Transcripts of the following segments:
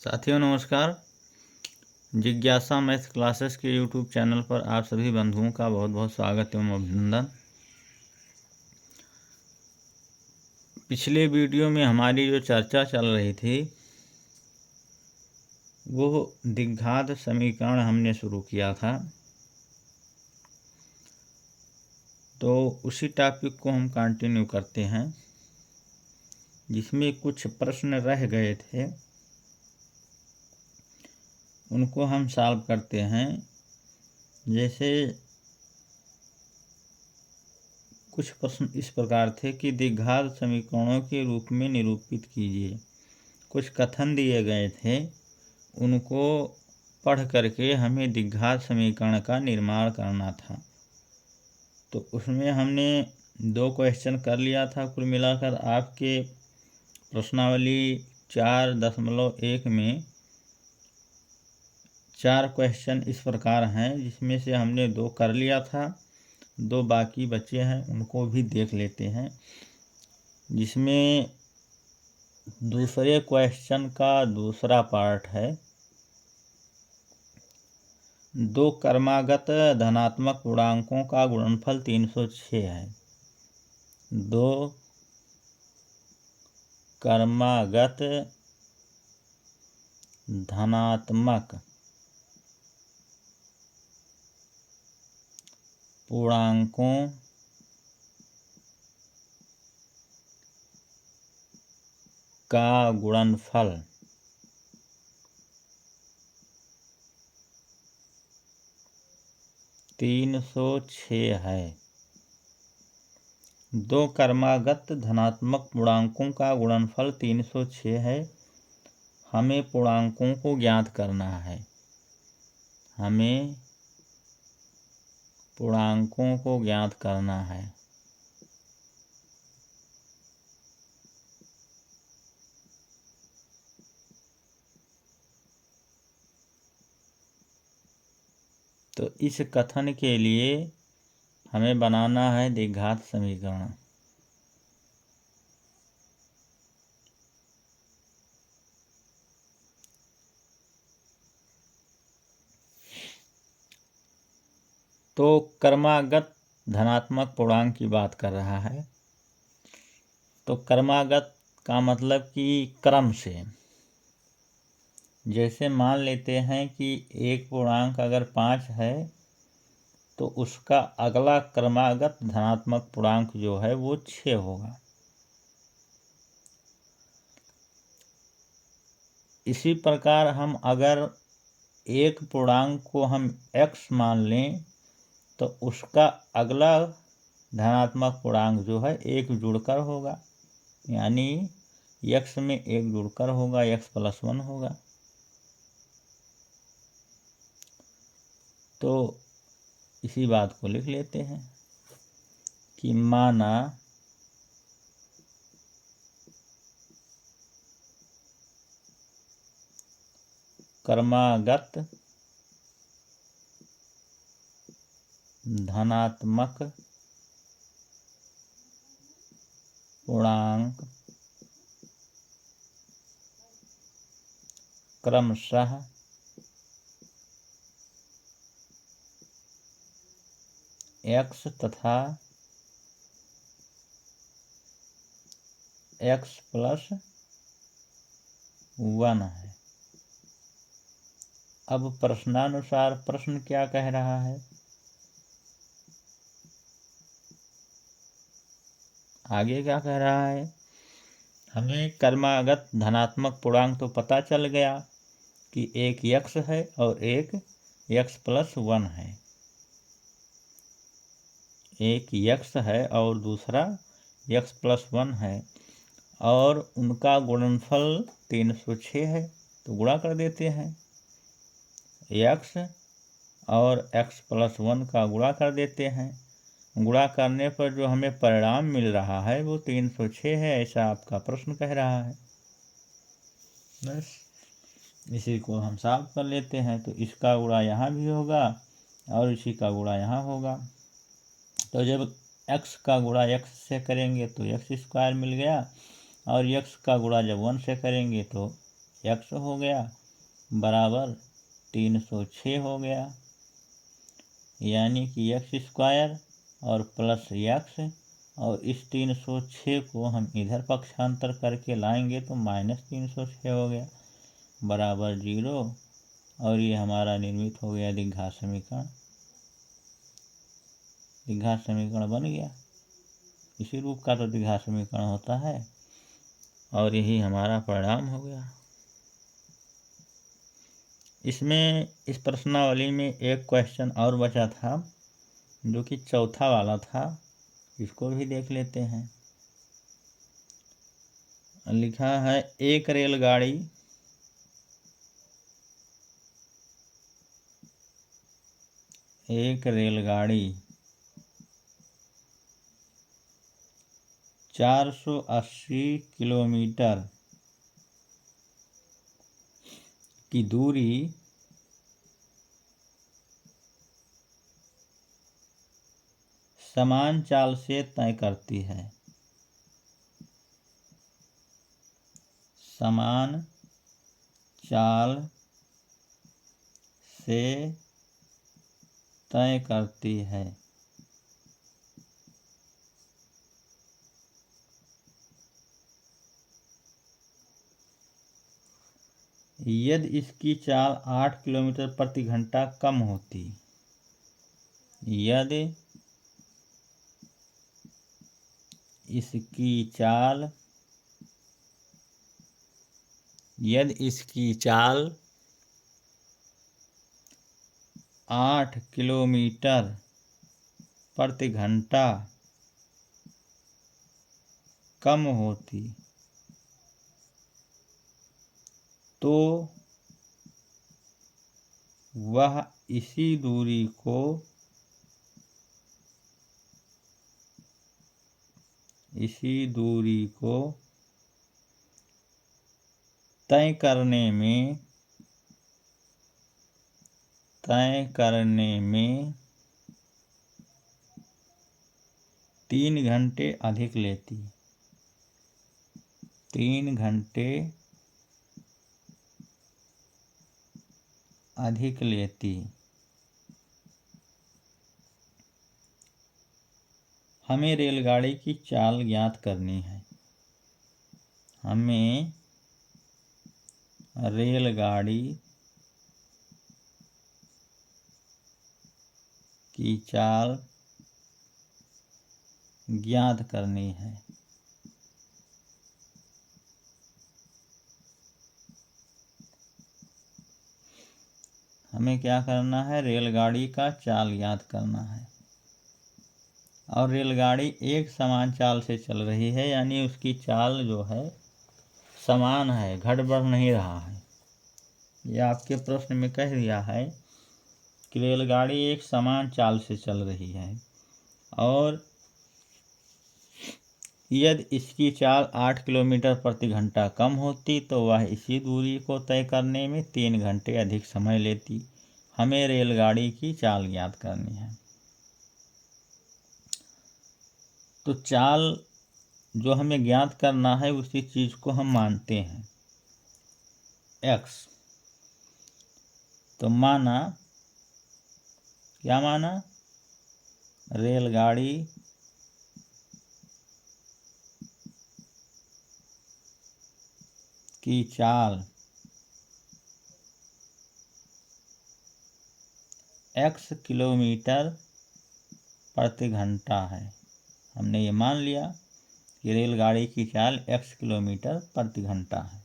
साथियों नमस्कार। जिज्ञासा मैथ क्लासेस के यूट्यूब चैनल पर आप सभी बंधुओं का बहुत बहुत स्वागत एवं अभिनंदन। पिछले वीडियो में हमारी जो चर्चा चल रही थी वो द्विघात समीकरण हमने शुरू किया था, तो उसी टॉपिक को हम कंटिन्यू करते हैं जिसमें कुछ प्रश्न रह गए थे, उनको हम सॉल्व करते हैं। जैसे कुछ प्रश्न इस प्रकार थे कि द्विघात समीकरणों के रूप में निरूपित कीजिए। कुछ कथन दिए गए थे, उनको पढ़ करके हमें द्विघात समीकरण का निर्माण करना था। तो उसमें हमने 2 क्वेश्चन कर लिया था। कुल मिलाकर आपके प्रश्नावली 4.1 में 4 क्वेश्चन इस प्रकार हैं, जिसमें से हमने 2 कर लिया था, 2 बाकी बचे हैं, उनको भी देख लेते हैं। जिसमें दूसरे क्वेश्चन का दूसरा पार्ट है, 2 क्रमागत धनात्मक पूर्णांकों का गुणनफल 306 है। 2 क्रमागत धनात्मक पूर्णांकों का गुणनफल 306 है। 2 क्रमागत धनात्मक पूर्णांकों का गुणनफल 306 है। हमें पूर्णांकों को ज्ञात करना है। हमें पूर्णांकों को ज्ञात करना है। तो इस कथन के लिए हमें बनाना है द्विघात समीकरण। तो क्रमागत धनात्मक पूर्णांक की बात कर रहा है। तो क्रमागत का मतलब कि क्रम से। जैसे मान लेते हैं कि एक पूर्णांक अगर 5 है तो उसका अगला क्रमागत धनात्मक पूर्णांक जो है वो 6 होगा। इसी प्रकार हम अगर एक पूर्णांक को हम x मान लें तो उसका अगला धनात्मक पूर्णांक जो है 1 जुड़कर होगा, यानी x में 1 जुड़कर होगा, x+1 होगा। तो इसी बात को लिख लेते हैं कि माना क्रमागत धनात्मक पूर्णांक क्रमशः x तथा x+1 है। अब प्रश्नानुसार प्रश्न क्या कह रहा है? आगे क्या कह रहा है? हमें क्रमागत धनात्मक पूर्णांक तो पता चल गया कि एक x है और एक x+1 है। एक x है और दूसरा x+1 है, और उनका गुणनफल 306 है। तो गुणा कर देते हैं। x और x+1 का गुणा कर देते हैं। गुणा करने पर जो हमें परिणाम मिल रहा है वो 306 है, ऐसा आपका प्रश्न कह रहा है। बस इसी को हम सॉल्व कर लेते हैं। तो इसका गुणा यहाँ भी होगा और इसी का गुणा यहाँ होगा। तो जब x का गुणा x से करेंगे तो x² मिल गया, और x का गुणा जब 1 से करेंगे तो x हो गया बराबर 306 हो गया, यानी कि x² और प्लस x, और इस 306 को हम इधर पक्षांतर करके लाएंगे तो -306 हो गया बराबर 0, और ये हमारा निर्मित हो गया द्विघात समीकरण। द्विघात समीकरण बन गया, इसी रूप का तो द्विघात समीकरण होता है, और यही हमारा परिणाम हो गया। इसमें इस प्रश्नावली में एक क्वेश्चन और बचा था जो कि चौथा वाला था, इसको भी देख लेते हैं। लिखा है एक रेलगाड़ी एक रेलगाड़ी 480 किलोमीटर की दूरी समान चाल से तय करती है। समान चाल से तय करती है। यदि इसकी चाल 8 किलोमीटर प्रति घंटा कम होती, यदि इसकी चाल 8 किलोमीटर प्रति घंटा कम होती तो वह इसी दूरी को तय करने में 3 घंटे अधिक लेती। 3 घंटे अधिक लेती। हमें रेलगाड़ी की चाल ज्ञात करनी है। हमें रेलगाड़ी की चाल ज्ञात करनी है। हमें क्या करना है? रेलगाड़ी का चाल ज्ञात करना है, और रेलगाड़ी एक समान चाल से चल रही है, यानी उसकी चाल जो है समान है, घट बढ़ नहीं रहा है। यह आपके प्रश्न में कह दिया है कि रेलगाड़ी एक समान चाल से चल रही है, और यदि इसकी चाल 8 किलोमीटर प्रति घंटा कम होती तो वह इसी दूरी को तय करने में 3 घंटे अधिक समय लेती। हमें रेलगाड़ी की चाल ज्ञात करनी है। तो चाल जो हमें ज्ञात करना है उसी चीज को हम मानते हैं x। तो माना, क्या माना? रेलगाड़ी की चाल x किलोमीटर प्रति घंटा है। हमने ये मान लिया कि रेलगाड़ी की चाल x किलोमीटर प्रति घंटा है।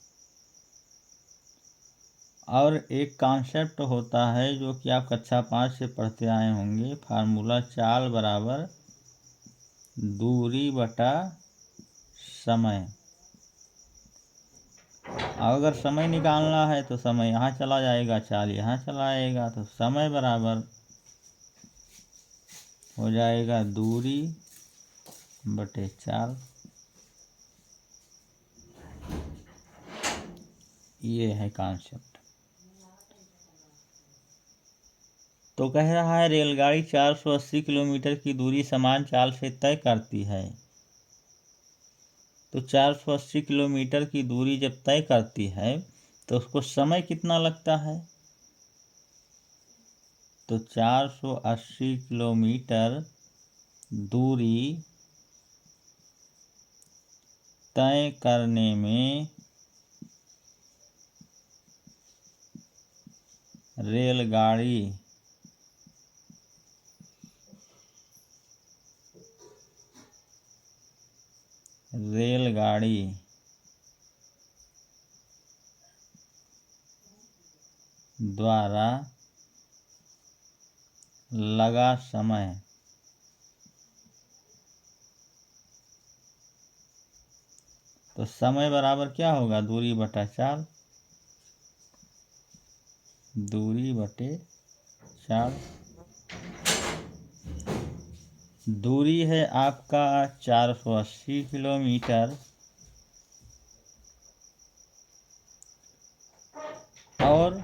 और एक कॉन्सेप्ट होता है जो कि आप कक्षा 5 से पढ़ते आए होंगे, फार्मूला चाल बराबर दूरी बटा समय। अगर समय निकालना है तो समय यहाँ चला जाएगा, चाल यहाँ चला आएगा, तो समय बराबर हो जाएगा दूरी बटे चाल। ये है कॉन्सेप्ट। तो कह रहा है रेलगाड़ी 480 किलोमीटर की दूरी समान चाल से तय करती है। तो 480 किलोमीटर की दूरी जब तय करती है तो उसको समय कितना लगता है, तो 480 किलोमीटर दूरी तय करने में रेलगाड़ी द्वारा लगा समय तो समय बराबर क्या होगा, दूरी बटा 4, दूरी बटे 4। दूरी है आपका 480 किलोमीटर और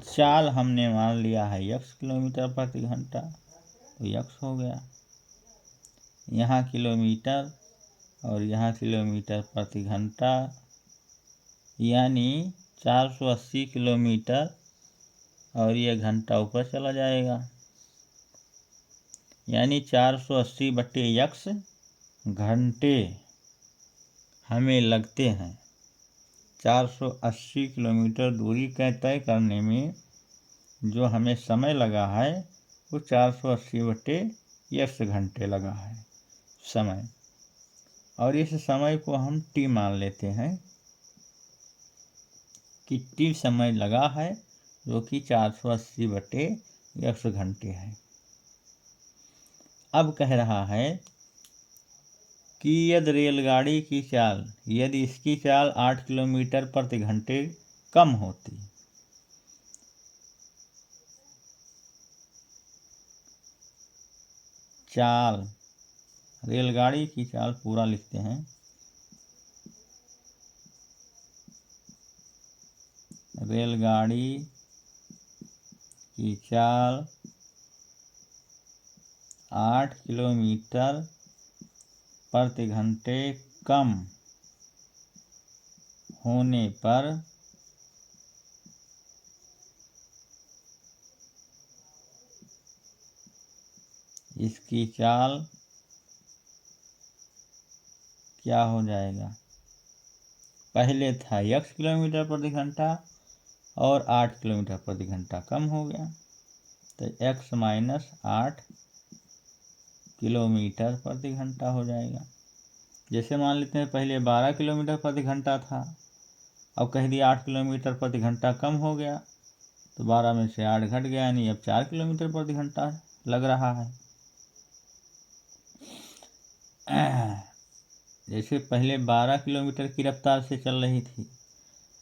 चाल हमने मान लिया है x किलोमीटर प्रति घंटा, तो x हो गया। यहाँ किलोमीटर और यहाँ किलोमीटर प्रति घंटा, यानी 480 किलोमीटर और ये घंटा ऊपर चला जाएगा, यानी 480 बटे x घंटे हमें लगते हैं। 480 किलोमीटर दूरी तय करने में जो हमें समय लगा है वो 480 बटे x घंटे लगा है समय, और इस समय को हम t मान लेते हैं कि t समय लगा है, जो कि 480 बटे x घंटे है। अब कह रहा है कि यदि रेलगाड़ी की चाल, यदि इसकी चाल 8 किलोमीटर प्रति घंटे कम होती, चाल, रेलगाड़ी की चाल पूरा लिखते हैं, रेलगाड़ी की चाल 8 किलोमीटर प्रति घंटे कम होने पर इसकी चाल क्या हो जाएगा, पहले था x किलोमीटर प्रति घंटा और 8 किलोमीटर प्रति घंटा कम हो गया, तो x माइनस 8 किलोमीटर प्रति घंटा हो जाएगा। जैसे मान लेते हैं पहले 12 किलोमीटर प्रति घंटा था, अब कह दिया 8 किलोमीटर प्रति घंटा कम हो गया, तो 12 में से 8 घट गया, यानी अब 4 किलोमीटर प्रति घंटा लग रहा है। जैसे पहले 12 किलोमीटर की रफ्तार से चल रही थी,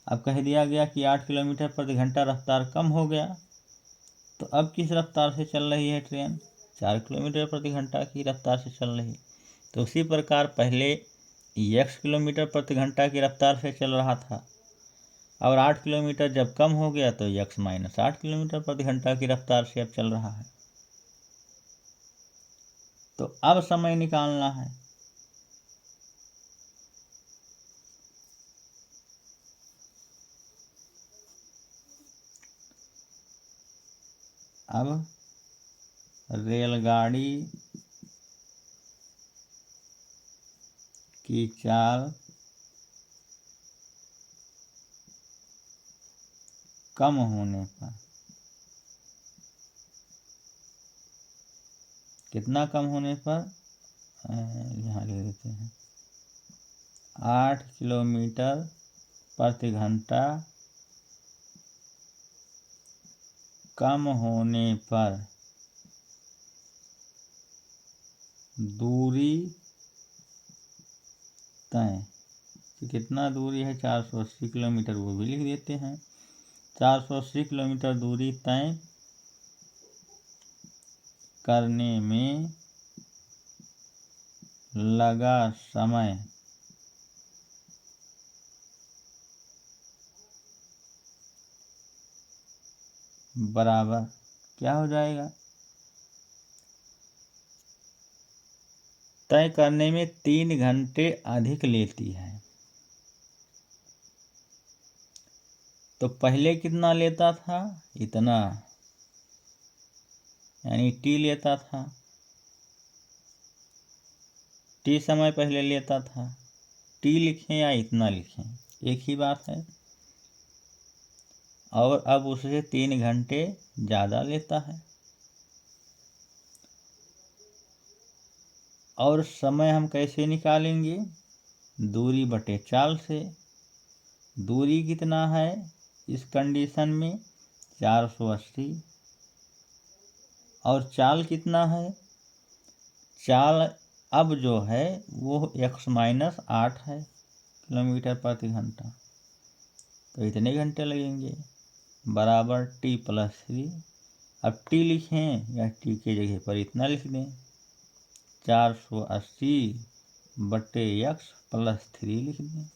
अब कह दिया गया कि 8 किलोमीटर प्रति घंटा रफ्तार कम हो गया, तो अब किस रफ्तार से चल रही है ट्रेन, 4 किलोमीटर प्रति घंटा की रफ्तार से चल रही। तो उसी प्रकार पहले x किलोमीटर प्रति घंटा की रफ्तार से चल रहा था, और 8 किलोमीटर जब कम हो गया तो x माइनस 8 किलोमीटर प्रति घंटा की रफ्तार से अब चल रहा है। तो अब समय निकालना है, अब रेलगाड़ी की चाल कम होने पर, कितना कम होने पर, यहाँ लिख देते हैं 8 किलोमीटर प्रति घंटा कम होने पर दूरी तय, कितना दूरी है 480 किलोमीटर, वो भी लिख देते हैं। 480 किलोमीटर दूरी तय करने में लगा समय बराबर क्या हो जाएगा, तय करने में 3 घंटे अधिक लेती है, तो पहले कितना लेता था, इतना, यानी टी लेता था, टी समय पहले लेता था। टी लिखें या इतना लिखें, एक ही बात है। और अब उससे 3 घंटे ज़्यादा लेता है। और समय हम कैसे निकालेंगे, दूरी बटे चाल से। दूरी कितना है इस कंडीशन में, 480। और चाल कितना है, चाल अब जो है वो x-8 है किलोमीटर प्रति घंटा। तो इतने घंटे लगेंगे, बराबर t+3। अब t लिखें या t के जगह पर इतना लिख दें, 480 बटे x+3 लिख दें।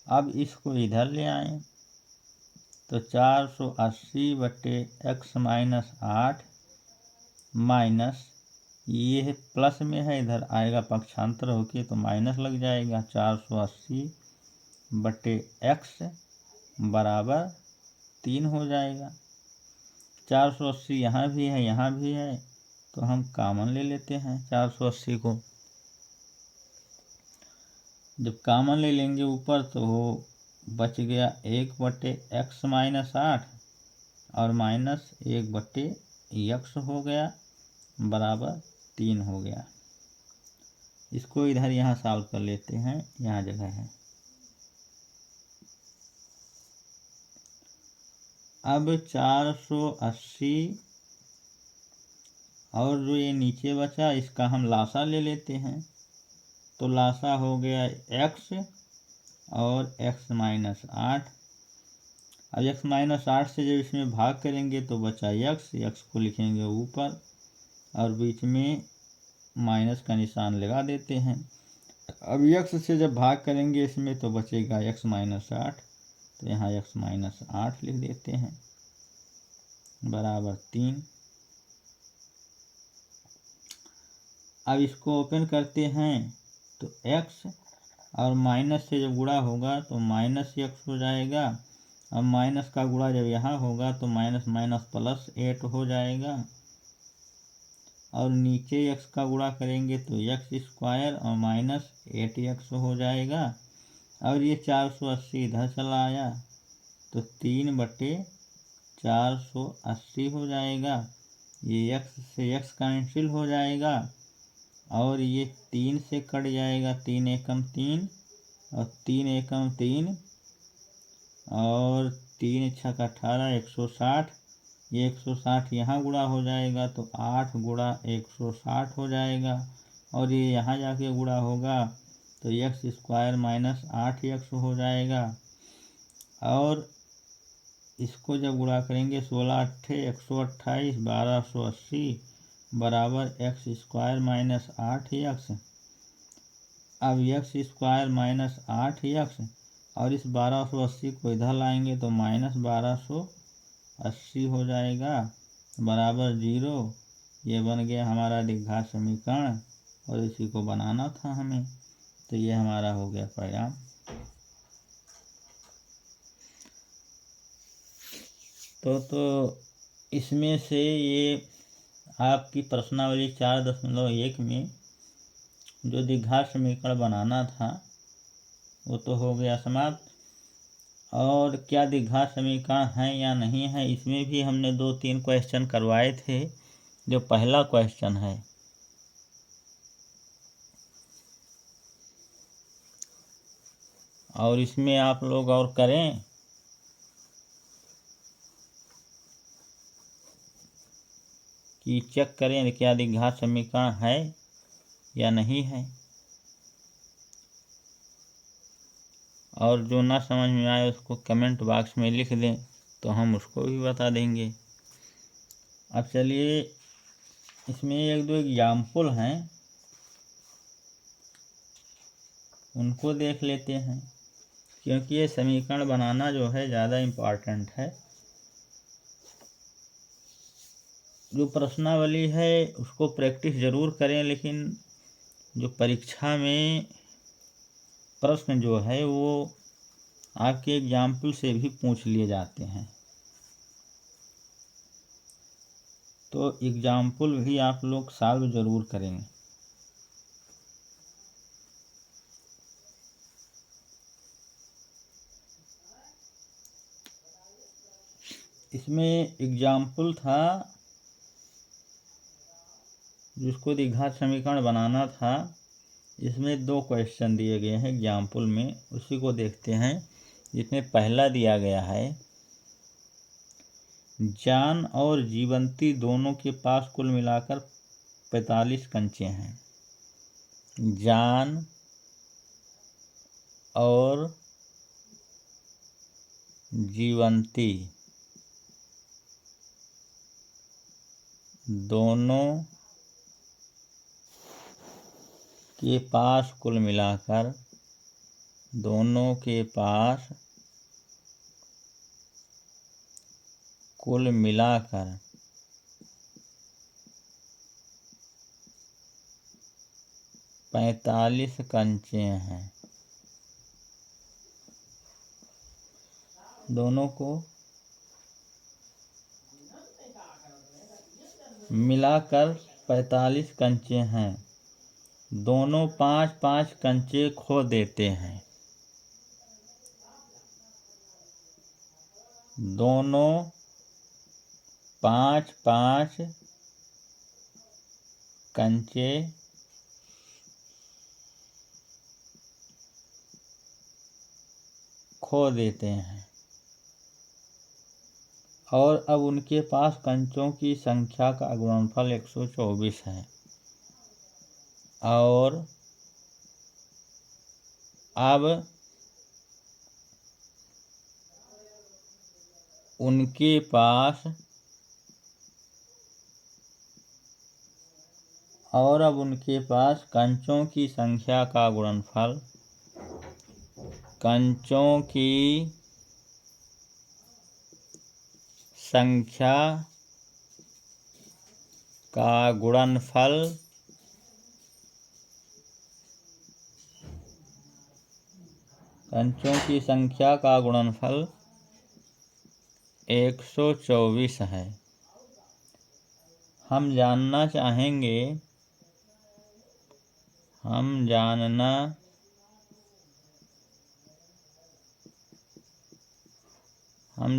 अब इसको इधर ले आएं तो 480 बटे x-8 माइनस, ये प्लस में है, इधर आएगा पक्षांतर होके तो माइनस लग जाएगा। 480 बटे x बराबर 3 हो जाएगा। 480 यहाँ भी है, यहाँ भी है, तो हम कॉमन ले लेते हैं 480 को। जब कॉमन ले लेंगे ऊपर तो वो बच गया 1 बटे x-8 और माइनस 1 बटे x हो गया, बराबर 3 हो गया। इसको इधर यहाँ सॉल्व कर लेते हैं, यहाँ जगह है। अब 480 और जो ये नीचे बचा इसका हम लासा ले लेते हैं। तो लासा हो गया x और x-8। अब x-8 से जब इसमें भाग करेंगे तो बचा x को लिखेंगे ऊपर और बीच में माइनस का निशान लगा देते हैं। अब x से जब भाग करेंगे इसमें तो बचेगा x-8, तो यहाँ x-8 लिख देते हैं, बराबर 3। अब इसको ओपन करते हैं तो x और माइनस से जब गुणा होगा तो माइनस x हो जाएगा। अब माइनस का गुणा जब यहाँ होगा तो माइनस माइनस प्लस 8 हो जाएगा। और नीचे x का गुणा करेंगे तो x² और माइनस 8x हो जाएगा। और ये 480 इधर चला आया तो 3 बटे 480 हो जाएगा। ये x से x कैंसिल हो जाएगा और ये 3 से कट जाएगा, 3 एकम 3 और 3 एकम 3 और 3 छक 18, 160। ये 160 यहाँ गुणा हो जाएगा तो 8 गुणा 160 हो जाएगा। और ये यहाँ जाके गुणा होगा तो x² माइनस 8x हो जाएगा। और इसको जब गुणा करेंगे 16 8 128, 1280 बराबर x² माइनस 8x। अब x² माइनस 8x और इस 1280 को इधर लाएंगे तो माइनस 1280 हो जाएगा, बराबर 0। ये बन गया हमारा द्विघात समीकरण और इसी को बनाना था हमें, तो ये हमारा हो गया परिणाम। तो इसमें से ये आपकी प्रश्नावली 4.1 में जो द्विघात समीकरण बनाना था वो तो हो गया समाप्त। और क्या द्विघात समीकरण है या नहीं है, इसमें भी हमने 2-3 क्वेश्चन करवाए थे। जो पहला क्वेश्चन है और इसमें आप लोग और करें कि चेक करें क्या द्विघात समीकरण है या नहीं है। और जो ना समझ में आए उसको कमेंट बॉक्स में लिख दें तो हम उसको भी बता देंगे। अब चलिए इसमें 1-2 एग्जाम्पल हैं, उनको देख लेते हैं, क्योंकि ये समीकरण बनाना जो है ज़्यादा इम्पॉर्टेंट है। जो प्रश्नावली है उसको प्रैक्टिस ज़रूर करें, लेकिन जो परीक्षा में प्रश्न जो है वो आपके एग्जाम्पल से भी पूछ लिए जाते हैं। तो एग्जाम्पल भी आप लोग सॉल्व ज़रूर करेंगे। इसमें एग्जाम्पल था, जिसको द्विघात समीकरण बनाना था। इसमें 2 क्वेश्चन दिए गए हैं एग्जाम्पल में, उसी को देखते हैं। जिसमें पहला दिया गया है, जान और जीवंती दोनों के पास कुल मिलाकर 45 कंचे हैं। जान और जीवंती दोनों के पास कुल मिलाकर, दोनों के पास कुल मिलाकर 45 कंचे हैं। दोनों को मिलाकर 45 कंचे हैं। दोनों 5-5 कंचे खो देते हैं। दोनों 5-5 कंचे खो देते हैं और अब उनके पास कंचों की संख्या का गुणनफल 124 है। और अब उनके पास कंचों की संख्या का गुणनफल, कंचों की संख्या का गुणनफल कंचों की संख्या का गुणनफल 124 है। हम जानना चाहेंगे, हम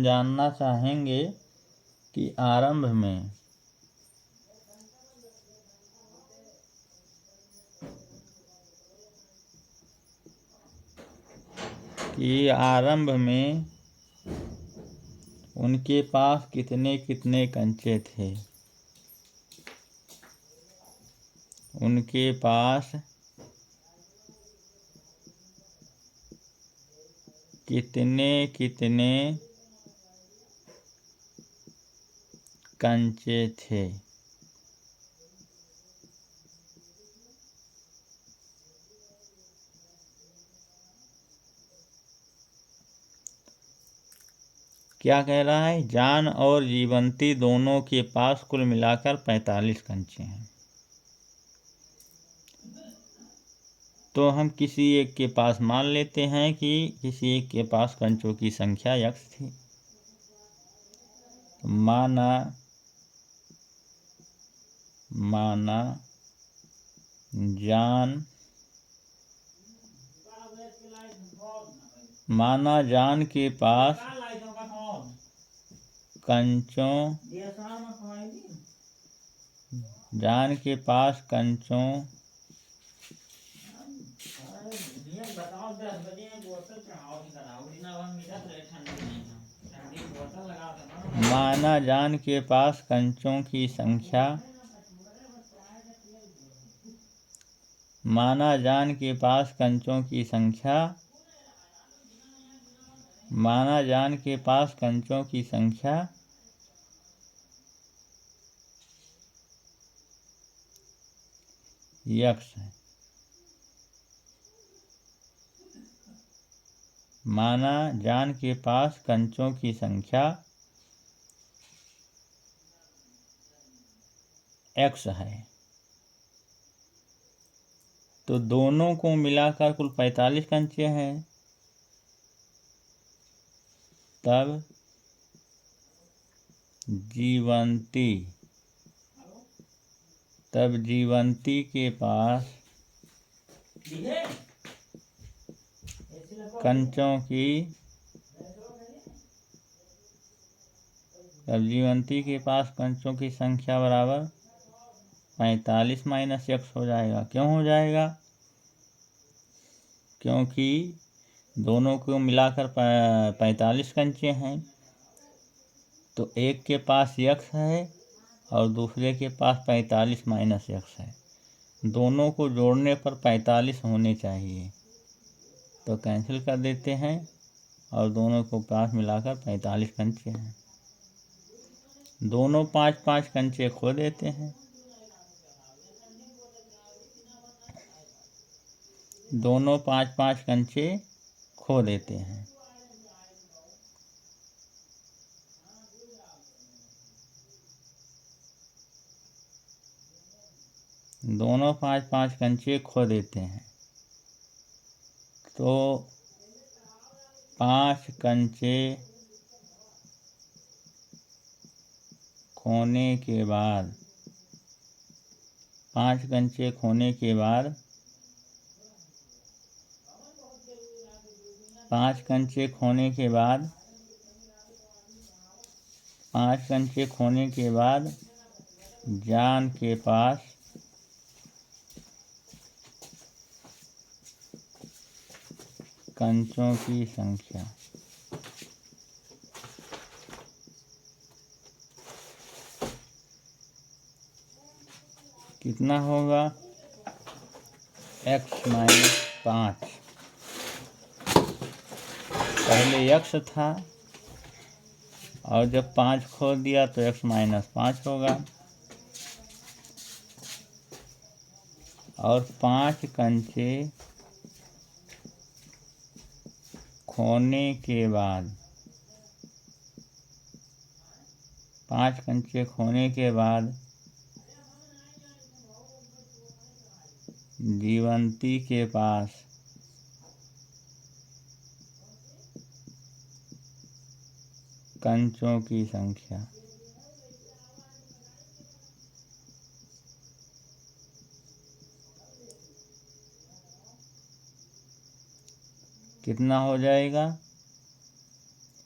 जानना चाहेंगे कि आरंभ में उनके पास कितने कितने कंचे थे। उनके पास कितने कितने कंचे थे। क्या कह रहा है, जान और जीवंती दोनों के पास कुल मिलाकर 45 कंचे हैं। तो हम किसी एक के पास मान लेते हैं कि किसी एक के पास कंचों की संख्या x थी। माना जान के पास कंचों माना जान के पास कंचों की संख्या, माना जान के पास कंचों की संख्या x है। माना जान के पास कंचों की संख्या x है। तो दोनों को मिलाकर कुल 45 कंचे हैं। तब जीवंती के पास कंचों की संख्या बराबर 45 माइनस x हो जाएगा। क्यों हो जाएगा? क्योंकि दोनों को मिलाकर 45 कंचे हैं, तो एक के पास x है और दूसरे के पास 45 माइनस x है। दोनों को जोड़ने पर 45 होने चाहिए, तो कैंसिल कर देते हैं और दोनों को पास मिलाकर 45 कंचे हैं। दोनों 5-5 कंचे खो देते हैं। दोनों 5-5 कंचे खो देते हैं। दोनों 5-5 कंचे खो देते हैं, तो 5 कंचे खोने के बाद 5 कंचे खोने के बाद 5 कंचे खोने के बाद जान के पास कंचों की संख्या कितना होगा? x minus 5। पहले x था और जब 5 खो दिया तो x माइनस 5 होगा। और 5 कंचे खोने के बाद 5 कंचे खोने के बाद जीवंती के पास कंचों की संख्या कितना हो जाएगा?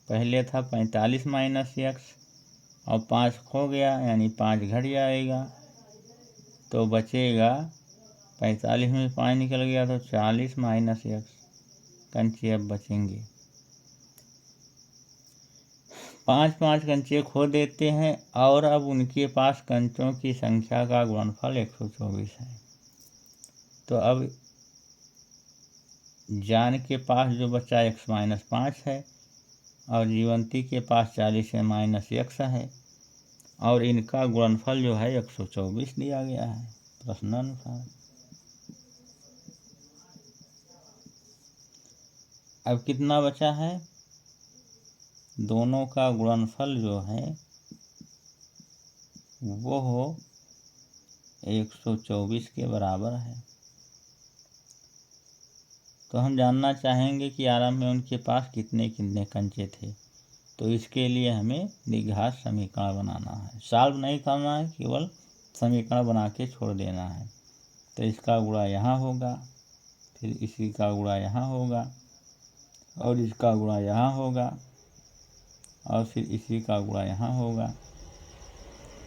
पहले था 45 माइनस x और 5 खो गया, यानी 5 घट जाएगा, तो बचेगा 45 में 5 निकल गया तो 40 माइनस x कंचे अब बचेंगे। 5-5 कंचे खो देते हैं और अब उनके पास कंचों की संख्या का गुणनफल 124 है। तो अब जान के पास जो बचा x माइनस 5 है और जीवंती के पास 40 है माइनस x है, और इनका गुणनफल जो है 124 दिया गया है प्रश्नानुसार। अब कितना बचा है? दोनों का गुणनफल जो है वो 124 के बराबर है। तो हम जानना चाहेंगे कि आरंभ में उनके पास कितने कितने कंचे थे। तो इसके लिए हमें द्विघात समीकरण बनाना है। सॉल्व नहीं करना है, केवल समीकरण बना के छोड़ देना है। तो इसका गुणा यहाँ होगा, फिर इसी का गुणा यहाँ होगा, और इसका गुणा यहाँ होगा, और फिर इसी का गुणा यहाँ होगा।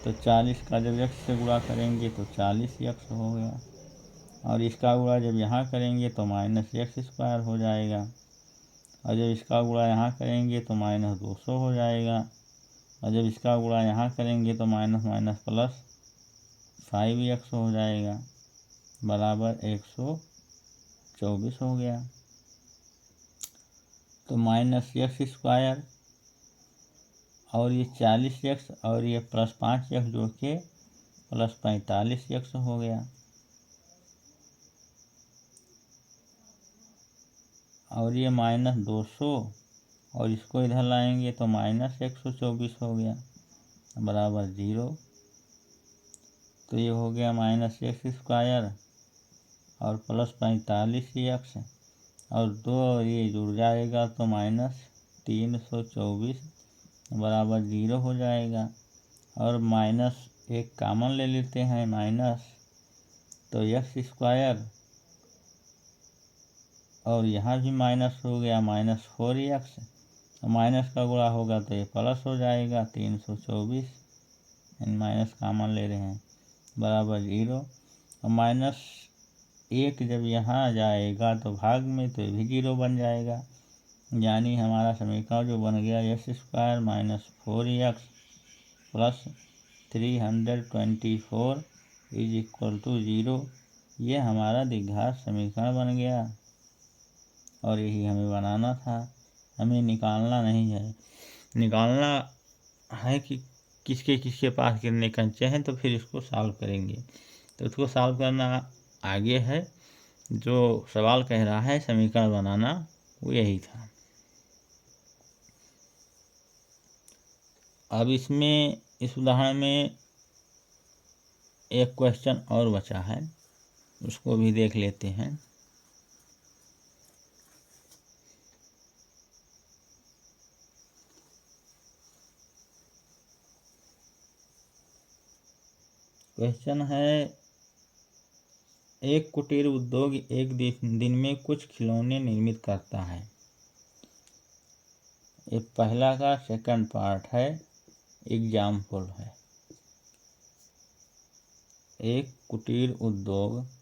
तो 40 का जब x से गुणा करेंगे तो 40x हो गया, और इसका गुणा जब यहाँ करेंगे तो माइनस x² हो जाएगा, और जब इसका गुणा यहाँ करेंगे तो माइनस 200 हो जाएगा, और जब इसका गुणा यहाँ करेंगे तो माइनस माइनस प्लस 5x हो जाएगा, बराबर 124 हो गया। तो माइनस x² और ये 40x और ये प्लस 5x जोड़ के प्लस 45x हो गया, और ये माइनस 200 और इसको इधर लाएंगे तो माइनस 124 हो गया, बराबर 0। तो ये हो गया माइनस x² और प्लस 45x, और 2 ये जुड़ जाएगा तो माइनस 324 बराबर 0 हो जाएगा। और माइनस एक कामन ले लेते हैं, माइनस, तो x² और यहाँ भी माइनस हो गया, -4x। माइनस का गुणा होगा तो ये प्लस हो जाएगा, 324 माइनस कामन ले रहे हैं बराबर 0। और -1 जब यहाँ आ जाएगा तो भाग में, तो ये भी 0 बन जाएगा। यानी हमारा समीकरण जो बन गया x² - 4x + 324 = 0। ये हमारा द्विघात समीकरण बन गया और यही हमें बनाना था, हमें निकालना नहीं है। निकालना है कि किसके किसके पास कितने कंचे हैं, तो फिर इसको सॉल्व करेंगे। तो इसको सॉल्व करना आगे है, जो सवाल कह रहा है समीकरण बनाना वो यही था। अब इसमें इस उदाहरण में एक क्वेश्चन और बचा है, उसको भी देख लेते हैं। क्वेश्चन है, एक कुटीर उद्योग एक दिन में कुछ खिलौने निर्मित करता है। ये पहला का सेकंड पार्ट है, एग्जाम्पल है। एक कुटीर उद्योग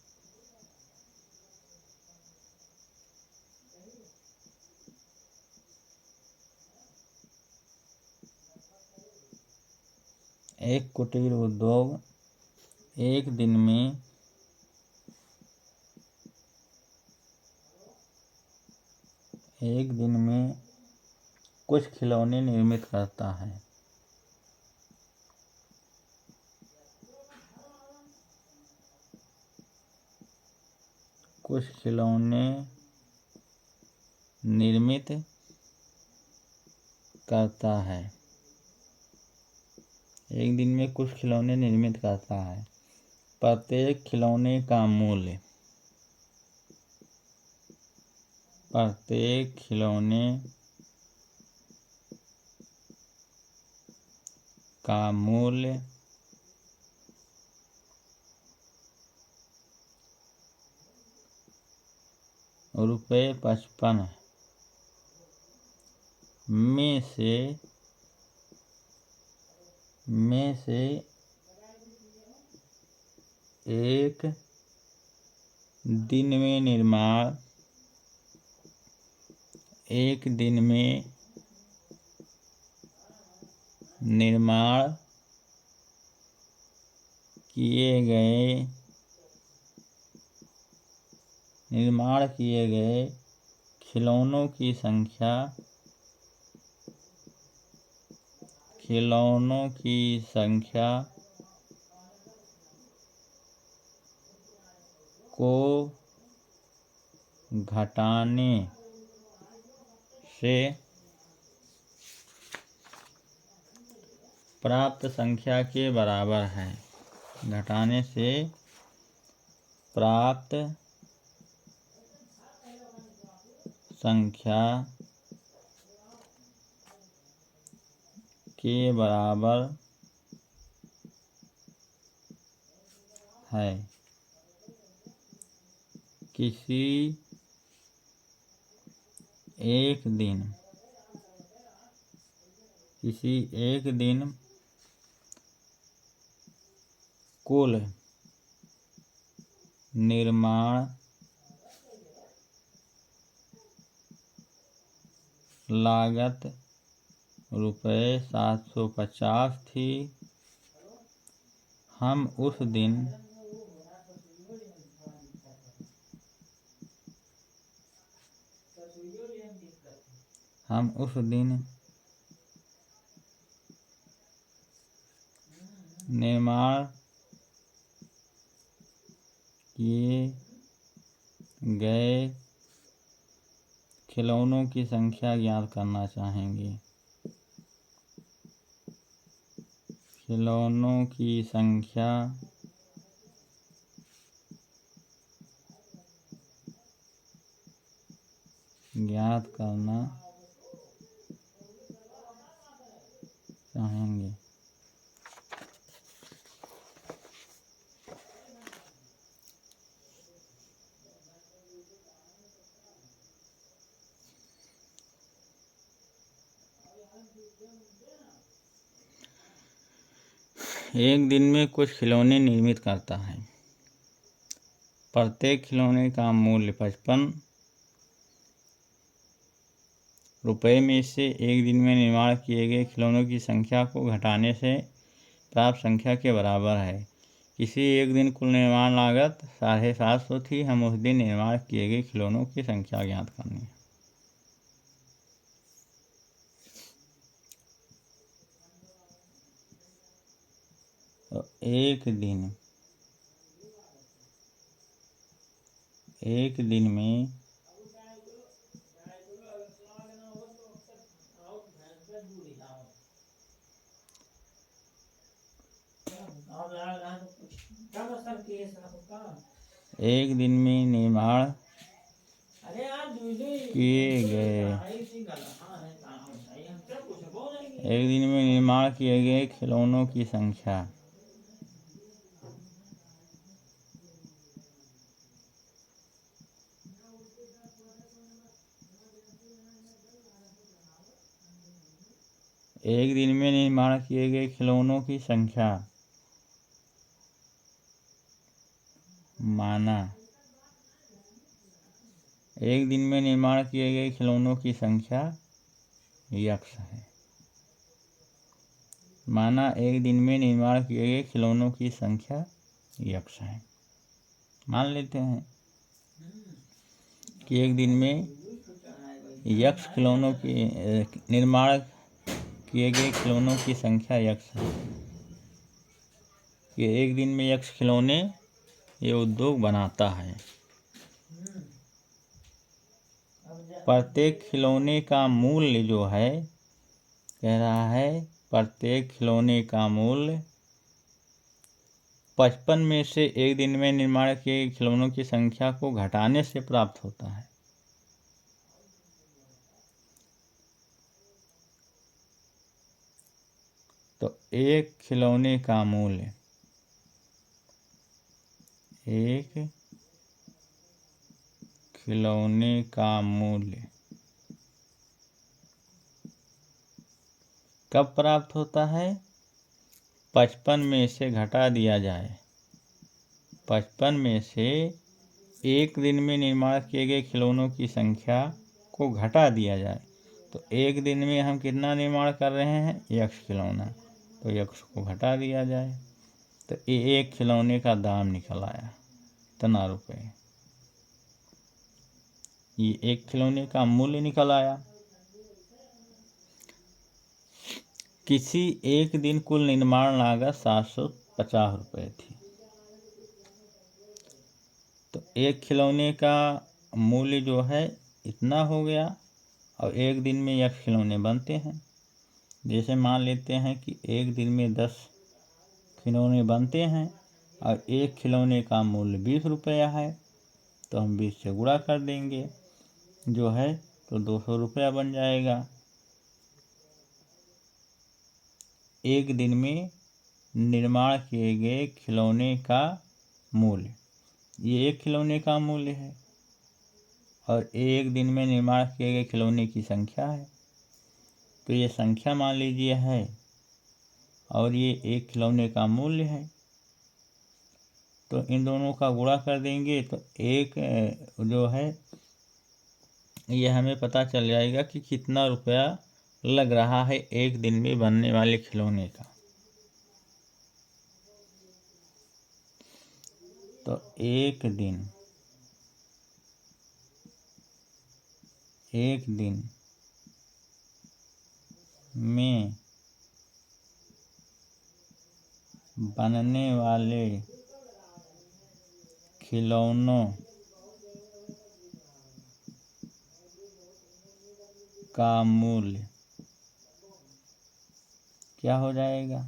एक दिन में कुछ खिलौने निर्मित करता है। कुछ खिलौने निर्मित करता है। एक दिन में कुछ खिलौने निर्मित करता है। प्रत्येक खिलौने का मूल्य, प्रत्येक खिलौने का मूल्य ₹55 में से एक दिन में निर्माण किए गए खिलौनों की संख्या को घटाने से प्राप्त संख्या के बराबर है। घटाने से प्राप्त संख्या के बराबर है। किसी एक दिन कुल निर्माण लागत ₹750 थी। हम उस दिन निर्माण किए गए खिलौनों की संख्या ज्ञात करना चाहेंगे। खिलौनों की संख्या ज्ञात करना चाहेंगे। एक दिन में कुछ खिलौने निर्मित करता है। प्रत्येक खिलौने का मूल्य 55 रुपये में से एक दिन में निर्माण किए गए खिलौनों की संख्या को घटाने से प्राप्त संख्या के बराबर है। किसी एक दिन कुल निर्माण लागत 750 थी। हम उस दिन निर्माण किए गए खिलौनों की संख्या ज्ञात करनी है। तो एक दिन में निर्माण किए गए खिलौनों की संख्या एक दिन में निर्माण किए गए खिलौनों की संख्या माना एक दिन में निर्माण किए गए खिलौनों की संख्या यक्ष है। माना एक दिन में निर्माण किए गए खिलौनों की संख्या यक्ष है। मान लेते हैं कि एक दिन में यक्ष खिलौनों की निर्माण किए गए खिलौनों की संख्या यक्ष है। कि एक दिन में यक्ष खिलौने ये उद्योग बनाता है। प्रत्येक खिलौने का मूल्य जो है कह रहा है प्रत्येक खिलौने का मूल्य 55 में से एक दिन में निर्माण किए खिलौनों की संख्या को घटाने से प्राप्त होता है। तो एक खिलौने का मूल्य कब प्राप्त होता है? 55 में से घटा दिया जाए। 55 में से एक दिन में निर्माण किए गए खिलौनों की संख्या को घटा दिया जाए। तो एक दिन में हम कितना निर्माण कर रहे हैं? यक्ष खिलौना। तो यक्ष को घटा दिया जाए तो एक खिलौने का दाम निकल आया इतना रुपये। ये एक खिलौने का मूल्य निकल आया। किसी एक दिन कुल निर्माण लागत 750 रुपये थी। तो एक खिलौने का मूल्य जो है इतना हो गया और एक दिन में यक्ष खिलौने बनते हैं। जैसे मान लेते हैं कि एक दिन में 10 खिलौने बनते हैं और एक खिलौने का मूल्य 20 रुपया है। तो हम 20 से गुणा कर देंगे जो है तो 200 रुपया बन जाएगा। एक दिन में निर्माण किए गए खिलौने का मूल्य, ये एक खिलौने का मूल्य है और एक दिन में निर्माण किए गए खिलौने की संख्या है। तो ये संख्या मान लीजिए है और ये एक खिलौने का मूल्य है। तो इन दोनों का गुणा कर देंगे तो एक जो है ये हमें पता चल जाएगा कि कितना रुपया लग रहा है एक दिन में बनने वाले खिलौने का। तो एक दिन में बनने वाले खिलौनों का मूल्य क्या हो जाएगा?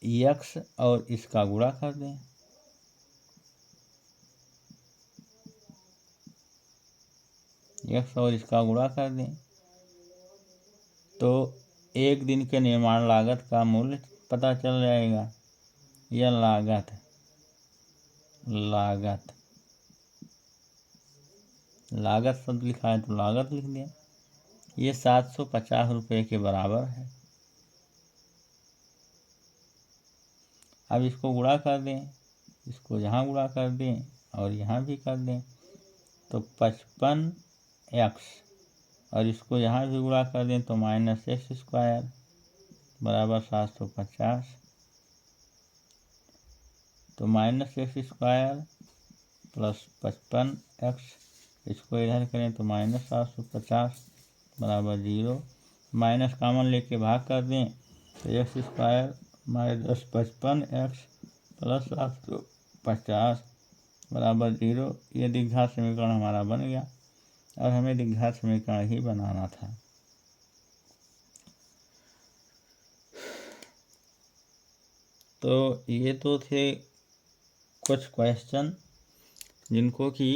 यक्ष और इसका गुणा कर दें। यक्ष और इसका गुणा कर दें तो एक दिन के निर्माण लागत का मूल्य पता चल जाएगा। यह लागत शब्द लिखा है तो लागत लिख दें। ये 750 रुपये के बराबर है। अब इसको गुणा कर दें, इसको यहाँ गुणा कर दें और यहाँ भी कर दें, तो 55x और इसको यहाँ भी गुणा कर दें तो -x² बराबर 750। तो -x² प्लस 55x, इसको इधर करें तो -750 बराबर 0। माइनस कॉमन लेके भाग कर दें तो x² माइनस 55x प्लस 750 बराबर 0। ये द्विघात समीकरण हमारा बन गया और हमें द्विघात समीकरण ही बनाना था। तो ये तो थे कुछ क्वेश्चन जिनको कि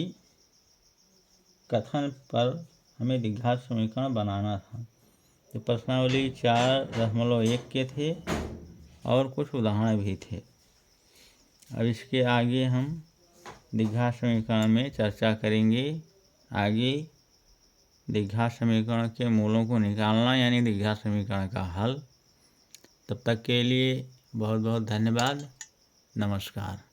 कथन पर हमें द्विघात समीकरण बनाना था। तो प्रश्नावली 4.1 के थे और कुछ उदाहरण भी थे। अब इसके आगे हम द्विघात समीकरण में चर्चा करेंगे। आगे द्विघात समीकरण के मूलों को निकालना यानी द्विघात समीकरण का हल। तब तक के लिए बहुत बहुत धन्यवाद। नमस्कार।